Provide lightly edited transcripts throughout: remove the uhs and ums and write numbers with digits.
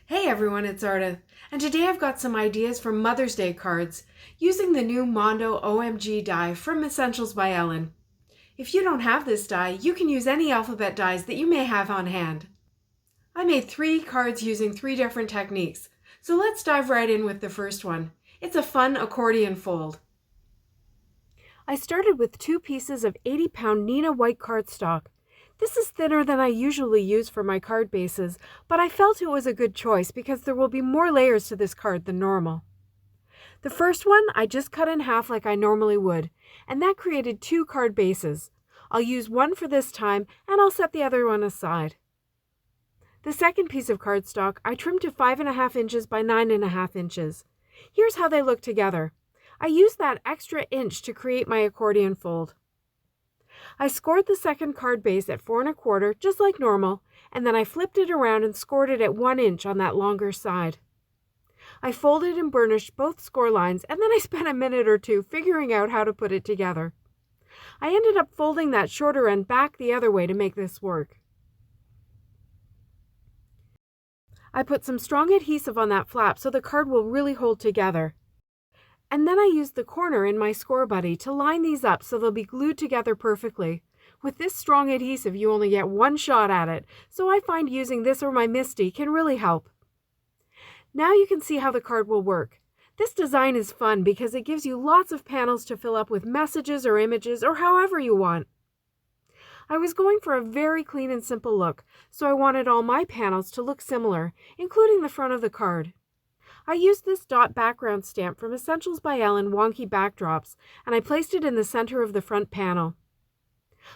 Hey everyone, it's Arda, and today I've got some ideas for Mother's Day cards using the new Mondo OMG die from Essentials by Ellen. If you don't have this die, you can use any alphabet dies that you may have on hand. I made 3 cards using 3 different techniques, so let's dive right in with the first one. It's a fun accordion fold. I started with 2 pieces of 80-pound Neenah white cardstock. This is thinner than I usually use for my card bases, but I felt it was a good choice because there will be more layers to this card than normal. The first one I just cut in half like I normally would, and that created 2 card bases. I'll use one for this time, and I'll set the other one aside. The second piece of cardstock I trimmed to 5.5 inches by 9.5 inches. Here's how they look together. I used that extra inch to create my accordion fold. I scored the second card base at 4.25, just like normal, and then I flipped it around and scored it at 1 inch on that longer side. I folded and burnished both score lines, and then I spent a minute or two figuring out how to put it together. I ended up folding that shorter end back the other way to make this work. I put some strong adhesive on that flap so the card will really hold together. And then I used the corner in my score buddy to line these up so they'll be glued together perfectly. With this strong adhesive, you only get one shot at it, so I find using this or my MISTI can really help. Now you can see how the card will work. This design is fun because it gives you lots of panels to fill up with messages or images or however you want. I was going for a very clean and simple look, so I wanted all my panels to look similar, including the front of the card. I used this dot background stamp from Essentials by Ellen Wonky backdrops, and I placed it in the center of the front panel.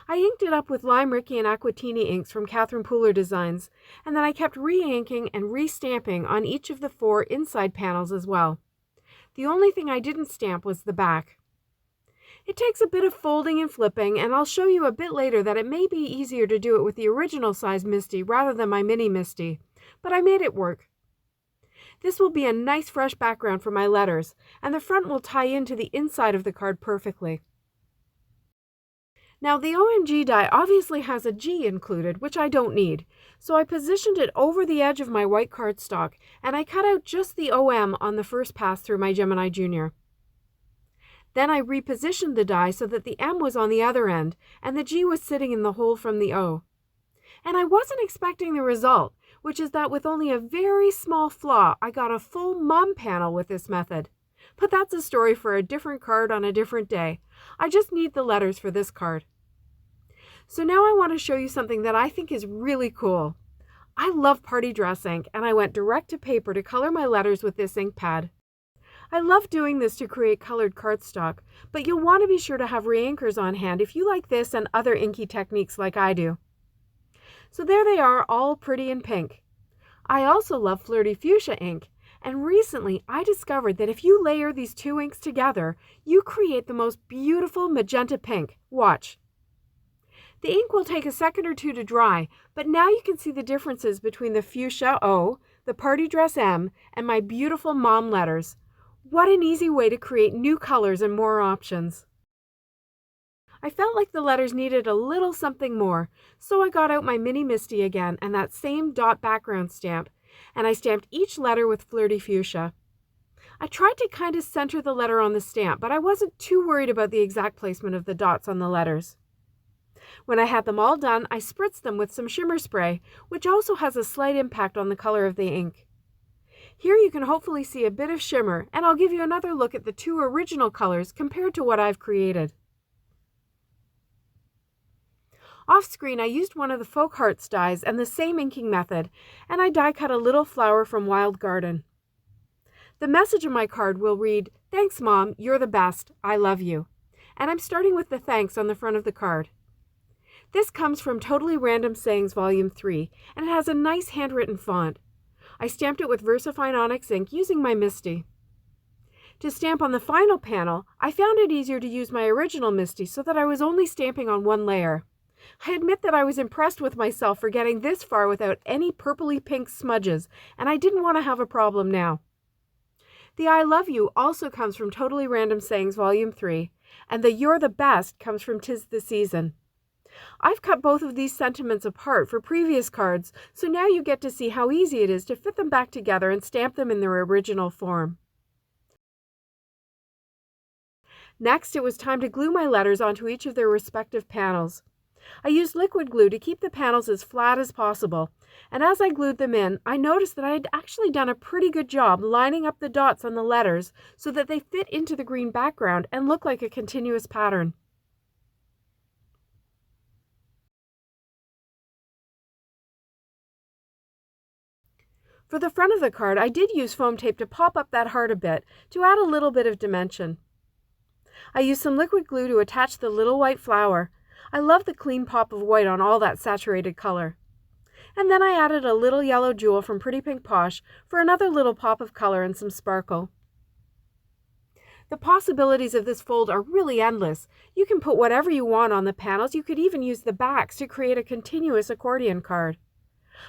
I inked it up with Lime Ricky and Aquatini inks from Catherine Pooler Designs, and then I kept re-inking and re-stamping on each of the 4 inside panels as well. The only thing I didn't stamp was the back. It takes a bit of folding and flipping, and I'll show you a bit later that it may be easier to do it with the original size MISTI rather than my mini MISTI, but I made it work. This will be a nice fresh background for my letters, and the front will tie into the inside of the card perfectly. Now the OMG die obviously has a G included, which I don't need, so I positioned it over the edge of my white cardstock, and I cut out just the OM on the first pass through my Gemini Junior. Then I repositioned the die so that the M was on the other end, and the G was sitting in the hole from the O. And I wasn't expecting the result, which is that with only a very small flaw, I got a full mom panel with this method. But that's a story for a different card on a different day. I just need the letters for this card. So now I want to show you something that I think is really cool. I love party dress ink, and I went direct to paper to color my letters with this ink pad. I love doing this to create colored cardstock, but you'll want to be sure to have re-inkers on hand if you like this and other inky techniques like I do. So there they are, all pretty in pink. I also love Flirty Fuchsia ink, and recently I discovered that if you layer these 2 inks together, you create the most beautiful magenta pink. Watch. The ink will take a second or two to dry, but now you can see the differences between the Fuchsia O, the Party Dress M, and my beautiful mom letters. What an easy way to create new colors and more options. I felt like the letters needed a little something more, so I got out my mini MISTI again and that same dot background stamp, and I stamped each letter with Flirty Fuchsia. I tried to kind of center the letter on the stamp, but I wasn't too worried about the exact placement of the dots on the letters. When I had them all done, I spritzed them with some shimmer spray, which also has a slight impact on the color of the ink. Here you can hopefully see a bit of shimmer, and I'll give you another look at the 2 original colors compared to what I've created. Off screen, I used one of the Folk Hearts dies and the same inking method, and I die cut a little flower from Wild Garden. The message on my card will read, "Thanks Mom, you're the best, I love you." And I'm starting with the thanks on the front of the card. This comes from Totally Random Sayings Volume 3, and it has a nice handwritten font. I stamped it with VersaFine Onyx ink using my MISTI. To stamp on the final panel, I found it easier to use my original MISTI so that I was only stamping on one layer. I admit that I was impressed with myself for getting this far without any purpley pink smudges, and I didn't want to have a problem now. The I Love You also comes from Totally Random Sayings Volume 3, and the You're the Best comes from 'Tis the Season. I've cut both of these sentiments apart for previous cards, so now you get to see how easy it is to fit them back together and stamp them in their original form. Next, it was time to glue my letters onto each of their respective panels. I used liquid glue to keep the panels as flat as possible, and as I glued them in, I noticed that I had actually done a pretty good job lining up the dots on the letters so that they fit into the green background and look like a continuous pattern. For the front of the card, I did use foam tape to pop up that heart a bit to add a little bit of dimension. I used some liquid glue to attach the little white flower. I love the clean pop of white on all that saturated color. And then I added a little yellow jewel from Pretty Pink Posh for another little pop of color and some sparkle. The possibilities of this fold are really endless. You can put whatever you want on the panels. You could even use the backs to create a continuous accordion card.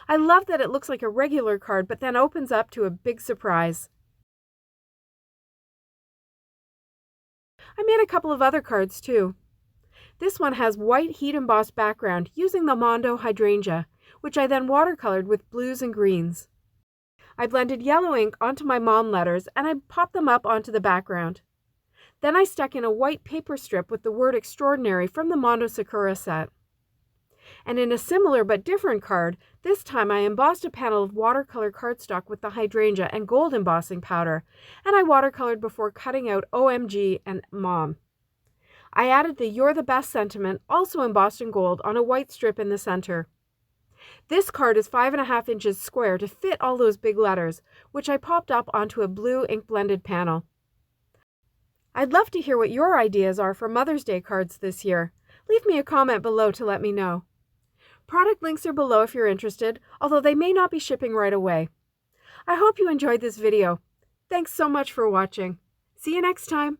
I love that it looks like a regular card, but then opens up to a big surprise. I made a couple of other cards too. This one has white heat embossed background using the Mondo Hydrangea, which I then watercolored with blues and greens. I blended yellow ink onto my mom letters and I popped them up onto the background. Then I stuck in a white paper strip with the word Extraordinary from the Mondo Sakura set. And in a similar but different card, this time I embossed a panel of watercolor cardstock with the hydrangea and gold embossing powder, and I watercolored before cutting out OMG and Mom. I added the You're the Best sentiment, also embossed in gold, on a white strip in the center. This card is 5.5 inches square to fit all those big letters, which I popped up onto a blue ink blended panel. I'd love to hear what your ideas are for Mother's Day cards this year. Leave me a comment below to let me know. Product links are below if you're interested, although they may not be shipping right away. I hope you enjoyed this video. Thanks so much for watching. See you next time.